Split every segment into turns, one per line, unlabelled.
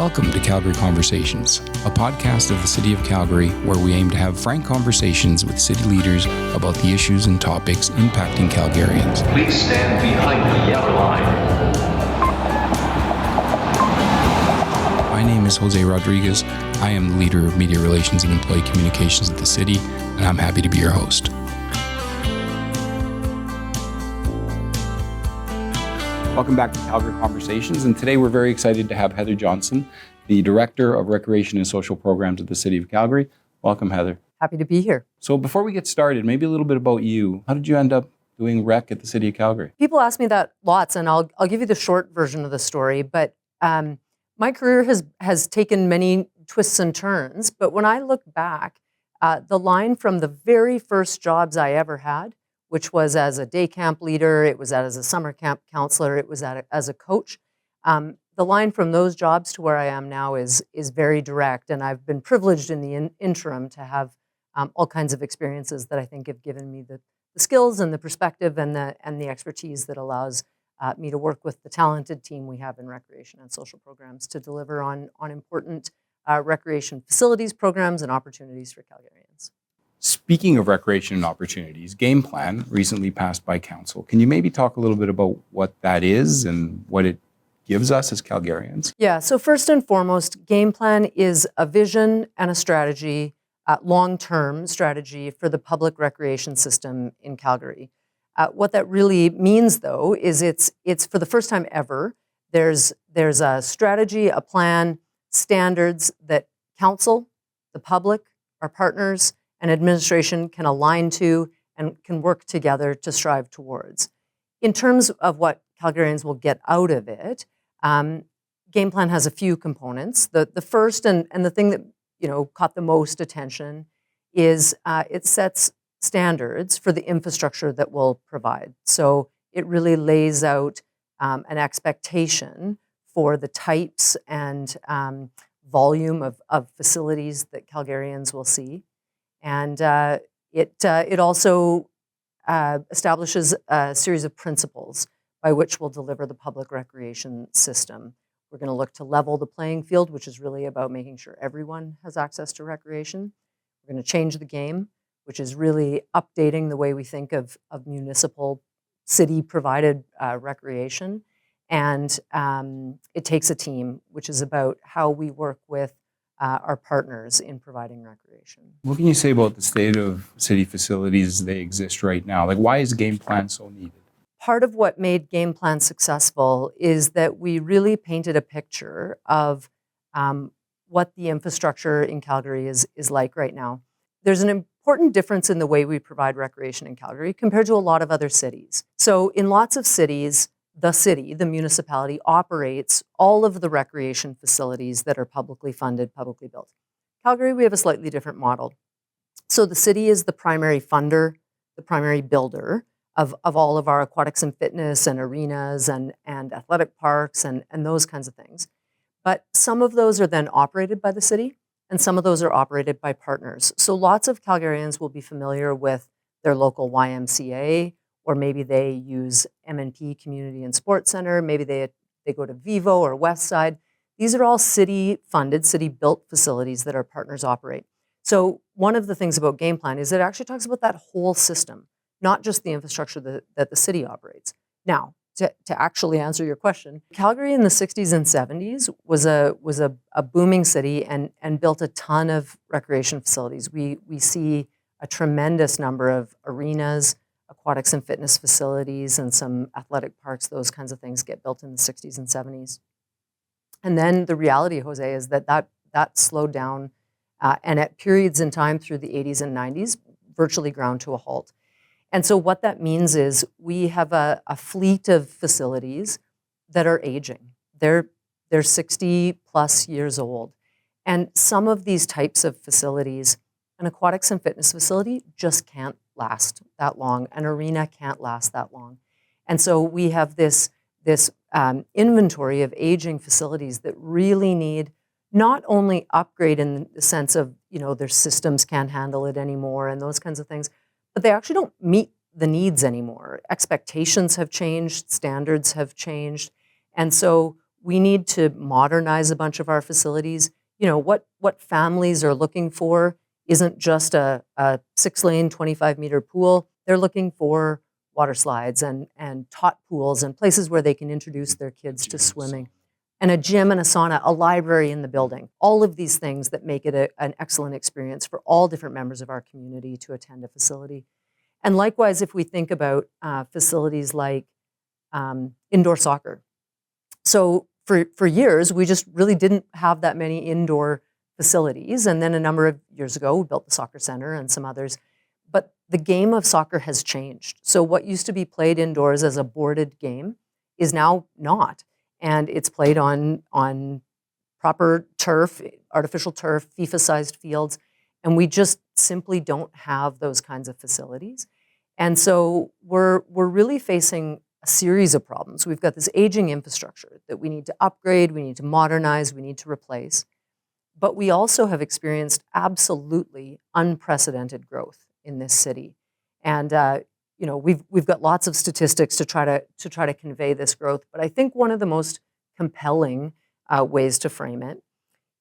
Welcome to Calgary Conversations, a podcast of the City of Calgary where we aim to have frank conversations with city leaders about the issues and topics impacting Calgarians.
Please stand behind the yellow line.
My name is Jose Rodriguez. I am the leader of Media Relations and Employee Communications at the city, and I'm happy to be your host. Welcome back to Calgary Conversations, and today we're very excited to have Heather Johnson, the Director of Recreation and Social Programs at the City of Calgary. Welcome, Heather.
Happy to be here.
So before we get started, maybe a little bit about you. How did you end up doing rec at the City of Calgary?
People ask me that lots, and I'll give you the short version of the story, but my career has taken many twists and turns, but when I look back, the line from the very first jobs I ever had, which was as a day camp leader, it was as a summer camp counselor, it was as a coach. The line from those jobs to where I am now is very direct, and I've been privileged in the interim to have all kinds of experiences that I think have given me the skills and the perspective and the expertise that allows me to work with the talented team we have in recreation and social programs to deliver on important recreation facilities, programs, and opportunities for Calgarians.
Speaking of recreation and opportunities, Game Plan recently passed by Council. Can you maybe talk a little bit about what that is and what it gives us as Calgarians?
Yeah, so first and foremost, Game Plan is a vision and a strategy, long-term strategy for the public recreation system in Calgary. What that really means, though, is it's for the first time ever, there's a strategy, a plan, standards that Council, the public, our partners, and administration can align to and can work together to strive towards. In terms of what Calgarians will get out of it, Game Plan has a few components. The first and the thing that caught the most attention is it sets standards for the infrastructure that we'll provide. So it really lays out an expectation for the types and volume of facilities that Calgarians will see. And it also establishes a series of principles by which we'll deliver the public recreation system. We're going to look to level the playing field, which is really about making sure everyone has access to recreation. We're going to change the game, which is really updating the way we think of municipal, city-provided recreation. And it takes a team, which is about how we work with our partners in providing recreation.
What can you say about the state of city facilities as they exist right now? Like, why is Game Plan so needed?
Part of what made Game Plan successful is that we really painted a picture of what the infrastructure in Calgary is like right now. There's an important difference in the way we provide recreation in Calgary compared to a lot of other cities. So in lots of cities, the municipality, operates all of the recreation facilities that are publicly funded, publicly built. Calgary, we have a slightly different model. So the city is the primary funder, the primary builder of all of our aquatics and fitness and arenas and athletic parks and those kinds of things. But some of those are then operated by the city, and some of those are operated by partners. So lots of Calgarians will be familiar with their local YMCA, or maybe they use M&P Community and Sports Center, maybe they go to Vivo or Westside. These are all city-funded, city-built facilities that our partners operate. So one of the things about Game Plan is it actually talks about that whole system, not just the infrastructure that the city operates. Now, to actually answer your question, Calgary in the 60s and 70s was a booming city and built a ton of recreation facilities. We see a tremendous number of arenas, aquatics and fitness facilities, and some athletic parks, those kinds of things get built in the 60s and 70s. And then the reality, Jose, is that slowed down, and at periods in time through the 80s and 90s, virtually ground to a halt. And so what that means is we have a fleet of facilities that are aging. They're 60 plus years old. And some of these types of facilities, an aquatics and fitness facility just can't last that long. An arena can't last that long. And so we have this inventory of aging facilities that really need not only upgrade in the sense of, their systems can't handle it anymore and those kinds of things, but they actually don't meet the needs anymore. Expectations have changed, standards have changed. And so We need to modernize a bunch of our facilities. You know, what families are looking for isn't just a 6-lane, 25-meter pool. They're looking for water slides and tot pools and places where they can introduce their kids to swimming, and a gym and a sauna, a library in the building. All of these things that make it an excellent experience for all different members of our community to attend a facility. And likewise, if we think about facilities like indoor soccer. So for years, we just really didn't have that many indoor facilities. And then a number of years ago, we built the soccer center and some others. But the game of soccer has changed. So what used to be played indoors as a boarded game is now not. And it's played on proper turf, artificial turf, FIFA-sized fields. And we just simply don't have those kinds of facilities. And so we're really facing a series of problems. We've got this aging infrastructure that we need to upgrade, we need to modernize, we need to replace. But we also have experienced absolutely unprecedented growth in this city. And you know, we've got lots of statistics to try to convey this growth. But I think one of the most compelling ways to frame it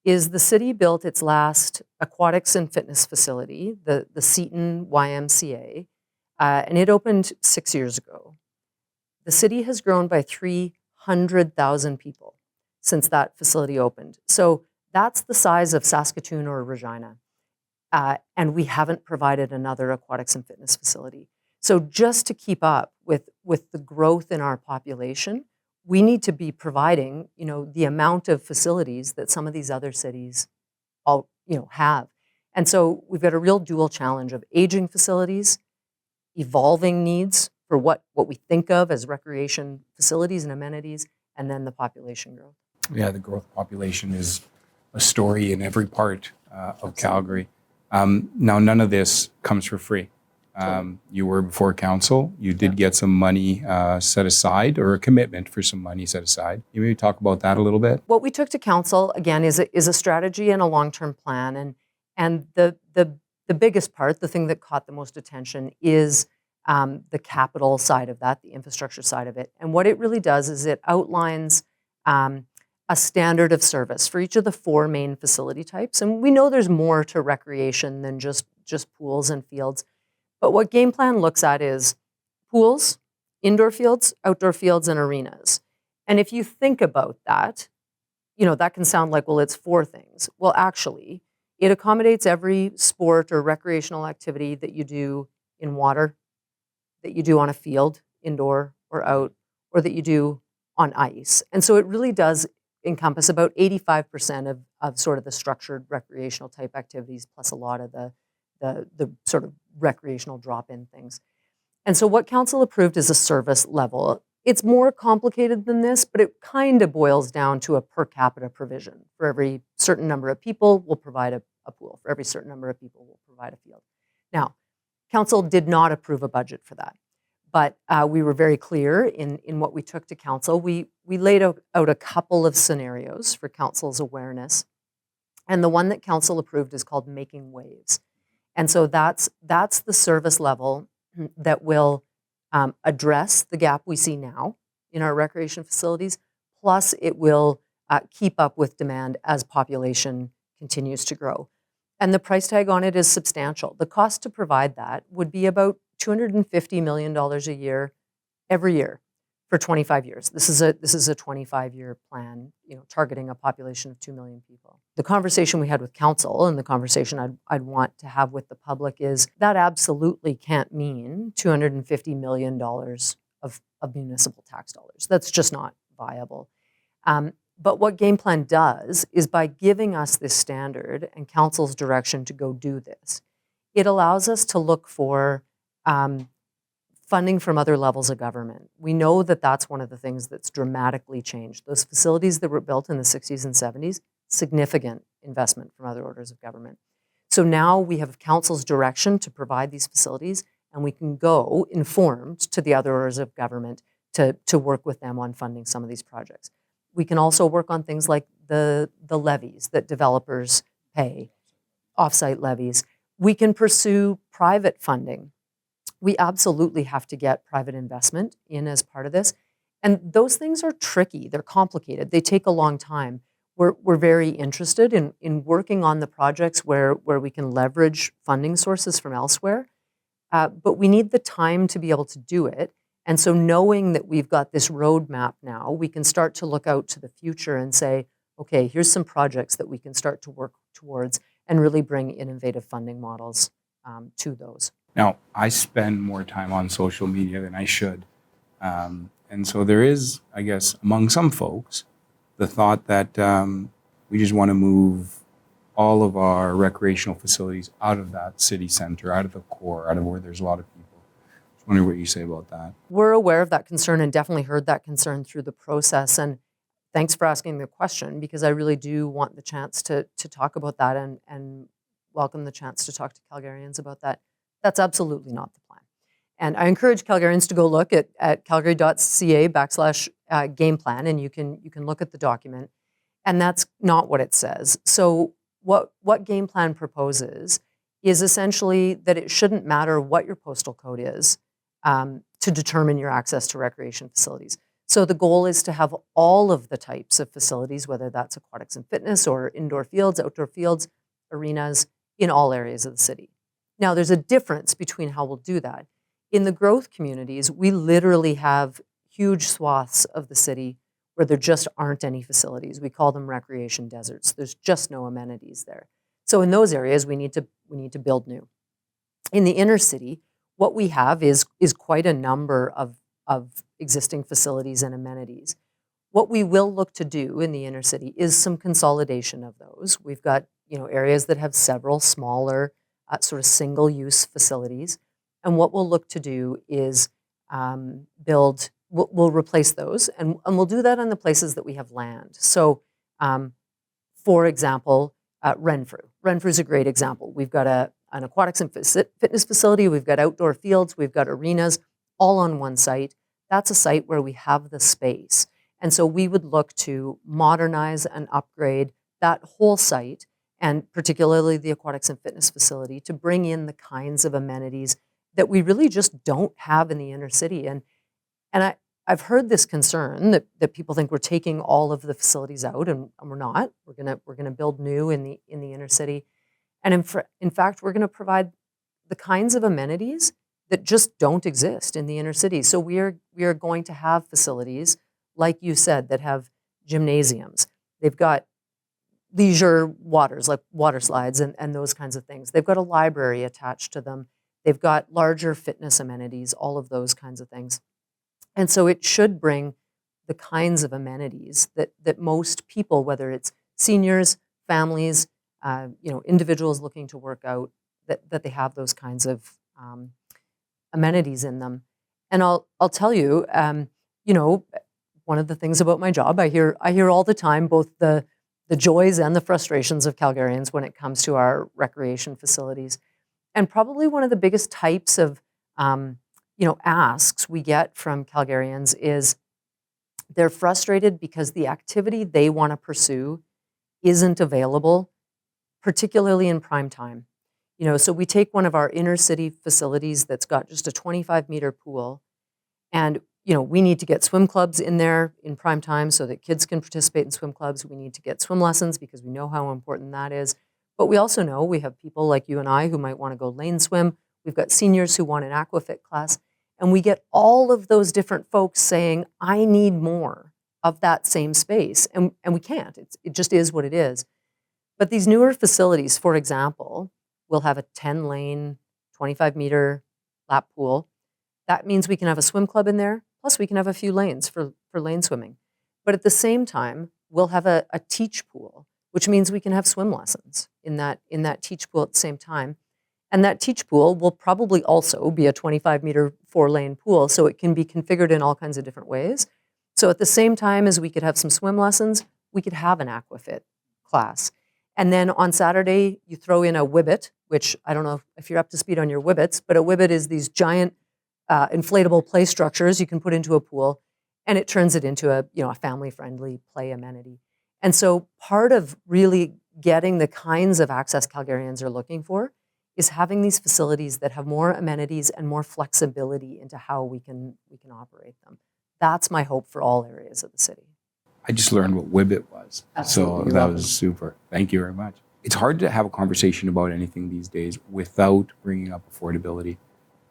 is the city built its last aquatics and fitness facility, the Seton YMCA, and it opened 6 years ago. The city has grown by 300,000 people since that facility opened. So that's the size of Saskatoon or Regina. And we haven't provided another aquatics and fitness facility. So just to keep up with the growth in our population, we need to be providing, you know, the amount of facilities that some of these other cities all, you know, have. And so we've got a real dual challenge of aging facilities, evolving needs for what we think of as recreation facilities and amenities, and then the population growth.
Yeah, the growth population is a story in every part of Calgary. Now, none of this comes for free. You were before council. You did get some money set aside, or a commitment for some money set aside. You maybe talk about that a little bit?
What we took to council, again, is a strategy and a long-term plan. And the biggest part, the thing that caught the most attention, is the capital side of that, the infrastructure side of it. And what it really does is it outlines a standard of service for each of the 4 main facility types. And we know there's more to recreation than just pools and fields. But what Game Plan looks at is pools, indoor fields, outdoor fields, and arenas. And if you think about that, you know, that can sound like, well, it's 4 things. Well, actually, it accommodates every sport or recreational activity that you do in water, that you do on a field, indoor or out, or that you do on ice. And so it really does encompass about 85% of sort of the structured recreational type activities, plus a lot of the sort of recreational drop-in things. And so what council approved is a service level. It's more complicated than this, but it kind of boils down to a per capita provision. For every certain number of people, we'll provide a pool. For every certain number of people, we'll provide a field. Now, council did not approve a budget for that, but we were very clear in what we took to council. We laid out a couple of scenarios for council's awareness, and the one that council approved is called Making Waves. And so that's the service level that will address the gap we see now in our recreation facilities, plus it will keep up with demand as population continues to grow. And the price tag on it is substantial. The cost to provide that would be about $250 million a year, every year, for 25 years. This is a 25-year plan, you know, targeting a population of 2 million people. The conversation we had with council, and the conversation I'd want to have with the public, is that absolutely can't mean $250 million of municipal tax dollars. That's just not viable. But what Game Plan does is, by giving us this standard and council's direction to go do this, it allows us to look for funding from other levels of government. We know that that's one of the things that's dramatically changed. Those facilities that were built in the 60s and 70s, significant investment from other orders of government. So now we have council's direction to provide these facilities, and we can go informed to the other orders of government to work with them on funding some of these projects. We can also work on things like the levies that developers pay, offsite levies. We can pursue private funding. We absolutely have to get private investment in as part of this. And those things are tricky. They're complicated. They take a long time. We're very interested in working on the projects where we can leverage funding sources from elsewhere. But we need the time to be able to do it. And so knowing that we've got this roadmap now, we can start to look out to the future and say, okay, here's some projects that we can start to work towards and really bring innovative funding models to those.
Now, I spend more time on social media than I should. And so there is, I guess, among some folks, the thought that we just want to move all of our recreational facilities out of that city center, out of the core, out of where there's a lot of people. Just wondering what you say about that.
We're aware of that concern and definitely heard that concern through the process. And thanks for asking the question, because I really do want the chance to talk about that and welcome the chance to talk to Calgarians about that. That's absolutely not the plan. And I encourage Calgarians to go look at calgary.ca/game plan, and you can look at the document. And that's not what it says. So what game plan proposes is essentially that it shouldn't matter what your postal code is to determine your access to recreation facilities. So the goal is to have all of the types of facilities, whether that's aquatics and fitness or indoor fields, outdoor fields, arenas, in all areas of the city. Now, there's a difference between how we'll do that. In the growth communities, we literally have huge swaths of the city where there just aren't any facilities. We call them recreation deserts. There's just no amenities there. So in those areas, we need to build new. In the inner city, what we have is quite a number of existing facilities and amenities. What we will look to do in the inner city is some consolidation of those. We've got areas that have several smaller sort of single-use facilities. And what we'll look to do is we'll replace those, and we'll do that on the places that we have land. So, for example, Renfrew. Renfrew's a great example. We've got an aquatics and fitness facility, we've got outdoor fields, we've got arenas, all on one site. That's a site where we have the space. And so we would look to modernize and upgrade that whole site, and particularly the aquatics and fitness facility, to bring in the kinds of amenities that we really just don't have in the inner city. And I've heard this concern that people think we're taking all of the facilities out, and we're not. We're gonna build new in the inner city, and in fact, we're gonna provide the kinds of amenities that just don't exist in the inner city. So we are going to have facilities, like you said, that have gymnasiums. They've got leisure waters, like water slides and those kinds of things. They've got a library attached to them. They've got larger fitness amenities, all of those kinds of things. And so it should bring the kinds of amenities that most people, whether it's seniors, families, individuals looking to work out, that they have those kinds of amenities in them. And I'll tell you, one of the things about my job, I hear all the time both the joys and the frustrations of Calgarians when it comes to our recreation facilities. And probably one of the biggest types of asks we get from Calgarians is they're frustrated because the activity they want to pursue isn't available, particularly in prime time. So we take one of our inner city facilities that's got just a 25-meter pool, and we need to get swim clubs in there in prime time so that kids can participate in swim clubs. We need to get swim lessons because we know how important that is. But we also know we have people like you and I who might want to go lane swim. We've got seniors who want an aquafit class. And we get all of those different folks saying, I need more of that same space. And we can't. It just is what it is. But these newer facilities, for example, will have a 10-lane, 25-meter lap pool. That means we can have a swim club in there, plus we can have a few lanes for lane swimming. But at the same time, we'll have a teach pool, which means we can have swim lessons in that teach pool at the same time. And that teach pool will probably also be a 25-meter 4-lane pool, so it can be configured in all kinds of different ways. So at the same time as we could have some swim lessons, we could have an aquafit class. And then on Saturday, you throw in a Wibbit, which I don't know if you're up to speed on your Wibbits, but a Wibbit is these giant inflatable play structures you can put into a pool, and it turns it into a family-friendly play amenity. And so part of really getting the kinds of access Calgarians are looking for is having these facilities that have more amenities and more flexibility into how we can operate them. That's my hope for all areas of the city.
I just learned what Wibbit was.
Absolutely,
So
you're
that
welcome.
was super. Thank you very much. It's hard to have a conversation about anything these days without bringing up affordability.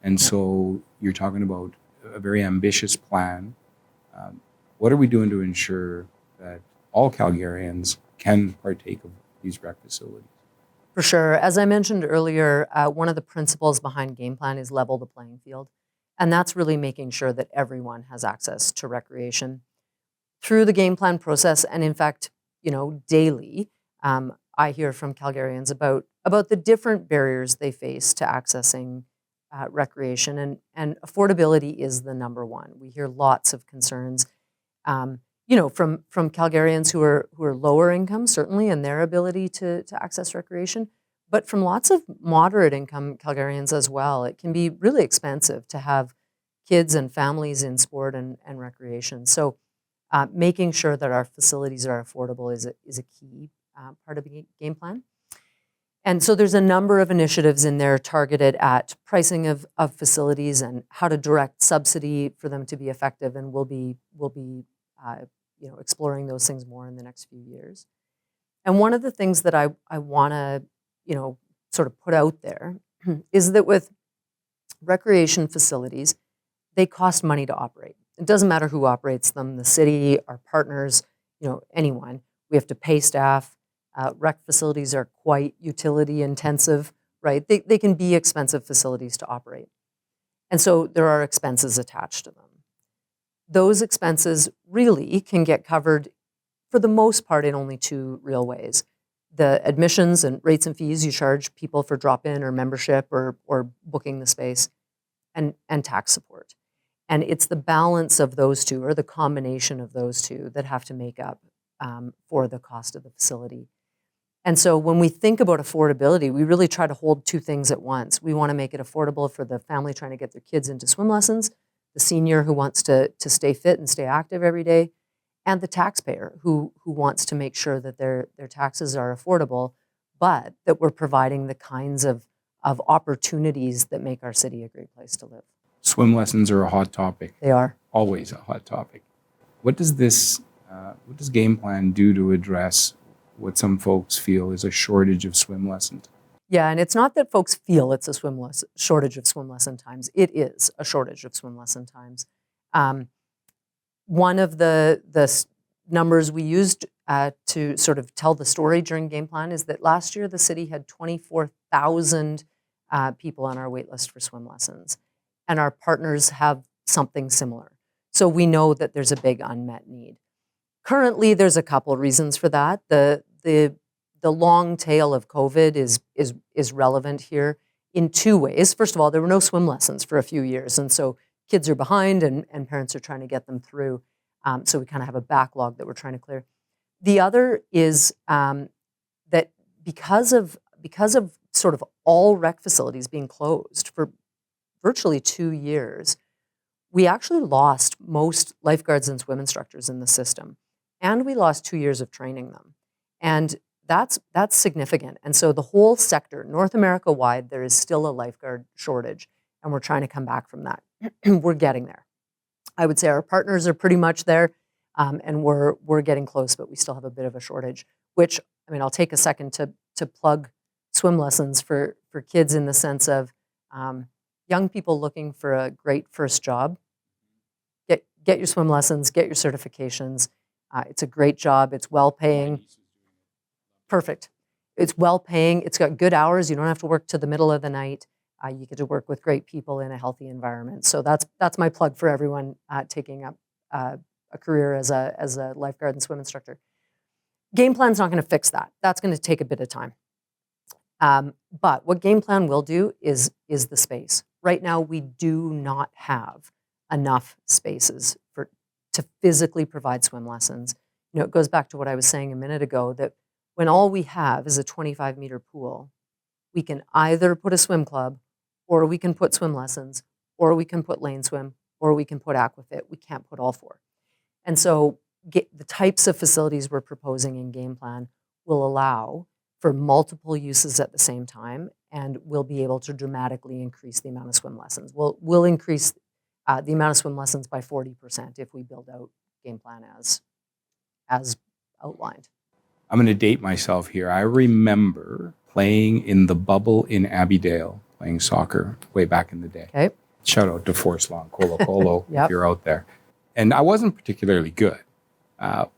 And so you're talking about a very ambitious plan. What are we doing to ensure that all Calgarians can partake of these rec facilities?
For sure. As I mentioned earlier, one of the principles behind Game Plan is level the playing field. And that's really making sure that everyone has access to recreation. Through the Game Plan process, and in fact, daily, I hear from Calgarians about the different barriers they face to accessing recreation, and affordability is the number one. We hear lots of concerns, from Calgarians who are lower income, certainly, in their ability to access recreation, but from lots of moderate income Calgarians as well. It can be really expensive to have kids and families in sport and recreation. So making sure that our facilities are affordable is a key part of the Game Plan. And so there's a number of initiatives in there targeted at pricing of facilities and how to direct subsidy for them to be effective, and we'll be exploring those things more in the next few years. And one of the things that I want to sort of put out there is that with recreation facilities, they cost money to operate. It doesn't matter who operates them, the city, our partners, anyone. We have to pay staff. Rec facilities are quite utility intensive, right? They can be expensive facilities to operate. And so there are expenses attached to them. Those expenses really can get covered for the most part in only two real ways. The admissions and rates and fees you charge people for drop-in or membership or booking the space, and tax support. And it's the balance of those two, or the combination of those two, that have to make up for the cost of the facility. And so when we think about affordability, we really try to hold two things at once. We want to make it affordable for the family trying to get their kids into swim lessons, the senior who wants to stay fit and stay active every day, and the taxpayer who wants to make sure that their taxes are affordable, but that we're providing the kinds of opportunities that make our city a great place to live.
Swim lessons are a hot topic.
They are.
Always a hot topic. What does Game Plan do to address what some folks feel is a shortage of swim lessons?
Yeah, and it's not that folks feel it's a shortage of swim lesson times. It is a shortage of swim lesson times. One of the numbers we used to sort of tell the story during Game Plan is that last year the city had 24,000 people on our wait list for swim lessons, and our partners have something similar. So we know that there's a big unmet need. Currently, there's a couple reasons for that. The long tail of COVID is relevant here in two ways. First of all, there were no swim lessons for a few years, and so kids are behind and parents are trying to get them through. So we kind of have a backlog that we're trying to clear. The other is that because of sort of all rec facilities being closed for virtually 2 years, we actually lost most lifeguards and swim instructors in the system, and we lost 2 years of training them. And that's significant. And so the whole sector, North America wide, there is still a lifeguard shortage, and we're trying to come back from that. We're getting there. I would say our partners are pretty much there, and we're getting close, but we still have a bit of a shortage, which, I mean, I'll take a second to plug swim lessons for kids in the sense of young people looking for a great first job. Get your swim lessons, get your certifications. It's a great job. It's well paying. Perfect. It's well paying. It's got good hours. You don't have to work to the middle of the night. You get to work with great people in a healthy environment. So that's my plug for everyone taking up a career as a lifeguard and swim instructor. Game Plan's not going to fix that. That's going to take a bit of time. But what Game Plan will do is the space. Right now, we do not have enough spaces to physically provide swim lessons. It goes back to what I was saying a minute ago, that when all we have is a 25-meter pool, we can either put a swim club, or we can put swim lessons, or we can put lane swim, or we can put aquafit. We can't put all four. And so the types of facilities we're proposing in Game Plan will allow for multiple uses at the same time, and we'll be able to dramatically increase the amount of swim lessons. We'll increase the amount of swim lessons by 40% if we build out game plan as outlined.
I'm going to date myself here. I remember playing in the bubble in Abbeydale, playing soccer way back in the day.
Okay.
Shout out to Force Lawn, Colo Colo,
Yep.
if you're out there. And I wasn't particularly good, but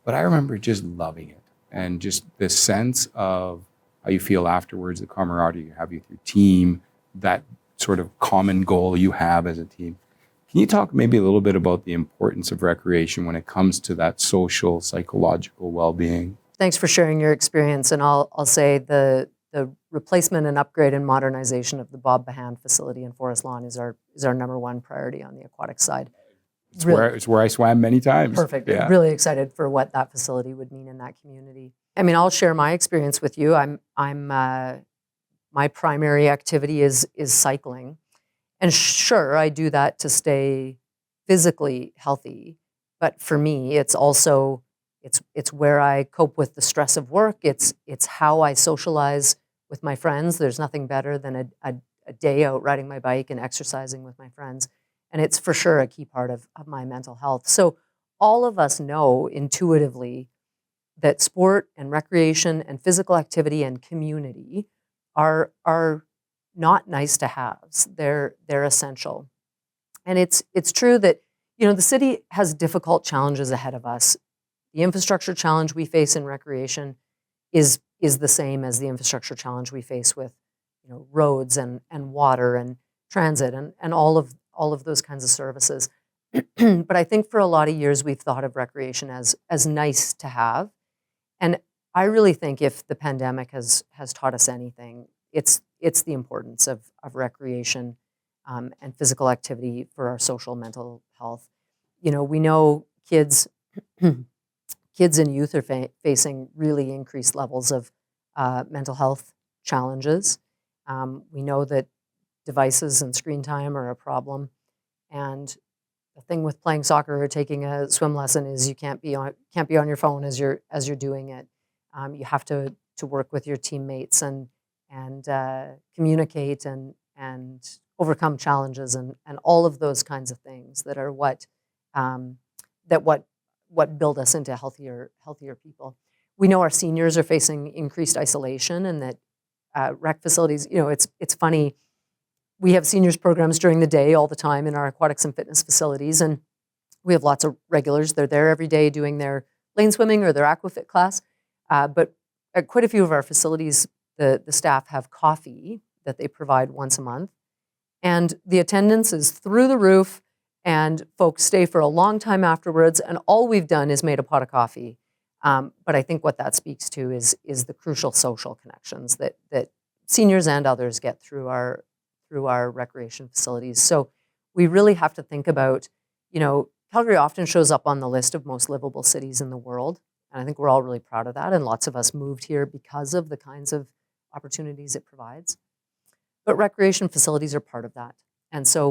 I remember just loving it. And just the sense of how you feel afterwards, the camaraderie you have with your team, that sort of common goal you have as a team. Can you talk maybe a little bit about the importance of recreation when it comes to that social, psychological well-being?
Thanks for sharing your experience. And I'll say the replacement and upgrade and modernization of the Bob Behan facility in Forest Lawn is our number one priority on the aquatic side.
It's where I swam many times.
Perfect.
Yeah.
Really excited for what that facility would mean in that community. I mean, I'll share my experience with you. My primary activity is cycling, and sure, I do that to stay physically healthy. But for me, it's also it's where I cope with the stress of work. It's how I socialize with my friends. There's nothing better than a day out riding my bike and exercising with my friends. And it's for sure a key part of my mental health. So all of us know intuitively that sport and recreation and physical activity and community are not nice to haves. They're essential. And it's true that, the city has difficult challenges ahead of us. The infrastructure challenge we face in recreation is the same as the infrastructure challenge we face with, roads and water and transit and all of those kinds of services. But I think for a lot of years we've thought of recreation as nice to have. And I really think if the pandemic has taught us anything, it's the importance of recreation and physical activity for our social mental health. We know kids and youth are facing really increased levels of mental health challenges. We know that devices and screen time are a problem. And the thing with playing soccer or taking a swim lesson is you can't be on your phone as you're doing it. You have to work with your teammates and communicate and overcome challenges and all of those kinds of things that are what build us into healthier people. We know our seniors are facing increased isolation and that rec facilities, it's funny. We have seniors programs during the day all the time in our aquatics and fitness facilities, and we have lots of regulars. They're there every day doing their lane swimming or their aquafit class. But at quite a few of our facilities, the staff have coffee that they provide once a month, and the attendance is through the roof, and folks stay for a long time afterwards, and all we've done is made a pot of coffee. But I think what that speaks to is the crucial social connections that seniors and others get through our recreation facilities. So we really have to think about, Calgary often shows up on the list of most livable cities in the world. And I think we're all really proud of that. And lots of us moved here because of the kinds of opportunities it provides. But recreation facilities are part of that. And so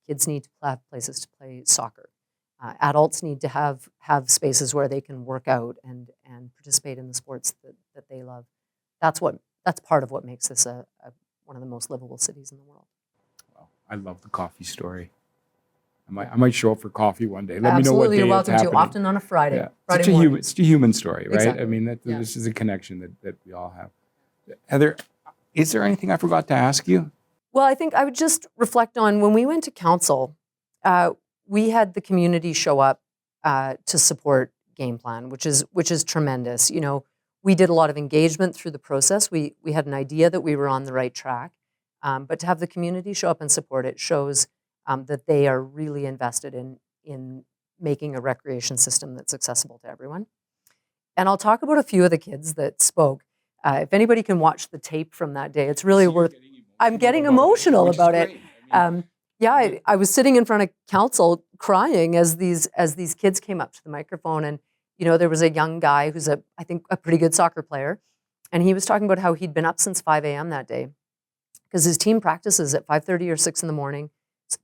kids need to have places to play soccer. Adults need to have spaces where they can work out and participate in the sports that they love. That's part of what makes this one of the most livable cities in the world.
Well, I love the coffee story. I might show up for coffee one day. Let
Absolutely,
me know what day
you're
it's
welcome to.
happening.
Often on a Friday.
Yeah.
Friday
It's
morning.
a human story, right?
Exactly.
I mean,
Yeah.
this is a connection that we all have. Heather, is there anything I forgot to ask you?
Well, I think I would just reflect on when we went to council, we had the community show up to support Game Plan, which is tremendous. We did a lot of engagement through the process. We had an idea that we were on the right track, but to have the community show up and support it shows that they are really invested in making a recreation system that's accessible to everyone. And I'll talk about a few of the kids that spoke. If anybody can watch the tape from that day, it's really worth. I'm getting emotional about it. I was sitting in front of council crying as these kids came up to the microphone, and there was a young guy who's I think a pretty good soccer player, and he was talking about how he'd been up since 5 a.m. that day because his team practices at 5:30 or 6 in the morning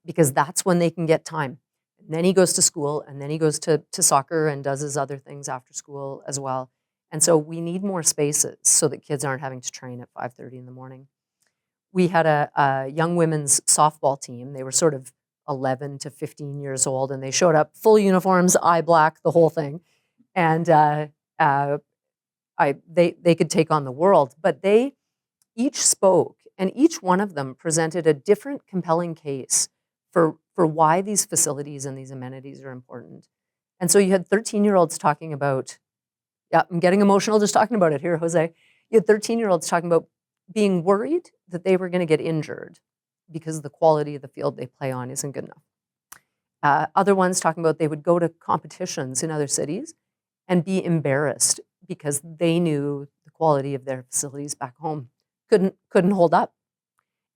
because that's when they can get time. And then he goes to school, and then he goes to soccer and does his other things after school as well. And so we need more spaces so that kids aren't having to train at 5:30 in the morning. We had a young women's softball team. They were sort of 11 to 15 years old, and they showed up full uniforms, eye black, the whole thing, and they could take on the world. But they each spoke, and each one of them presented a different compelling case for why these facilities and these amenities are important. And so you had 13-year-olds talking about, yeah, I'm getting emotional just talking about it here, Jose. You had 13-year-olds talking about being worried that they were going to get injured because the quality of the field they play on isn't good enough. Other ones talking about they would go to competitions in other cities and be embarrassed because they knew the quality of their facilities back home couldn't hold up.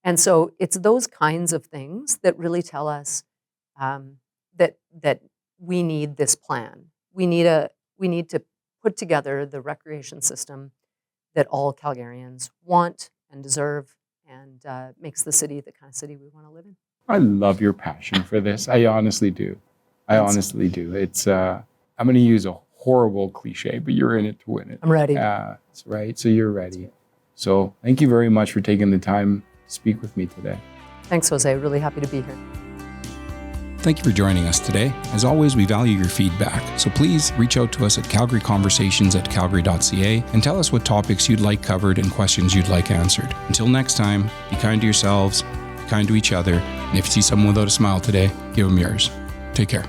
And so it's those kinds of things that really tell us that we need this plan. We need to put together the recreation system that all Calgarians want and deserve, and makes the city the kind of city we want to live in.
I love your passion for this. I honestly do. Honestly do. It's I'm going to use a horrible cliche, but you're in it to win it.
I'm ready.
That's right. So you're ready. So thank you very much for taking the time to speak with me today.
Thanks, Jose. Really happy to be here.
Thank you for joining us today. As always, we value your feedback, so please reach out to us at calgaryconversations@calgary.ca and tell us what topics you'd like covered and questions you'd like answered. Until next time, be kind to yourselves, be kind to each other, and if you see someone without a smile today, give them yours. Take care.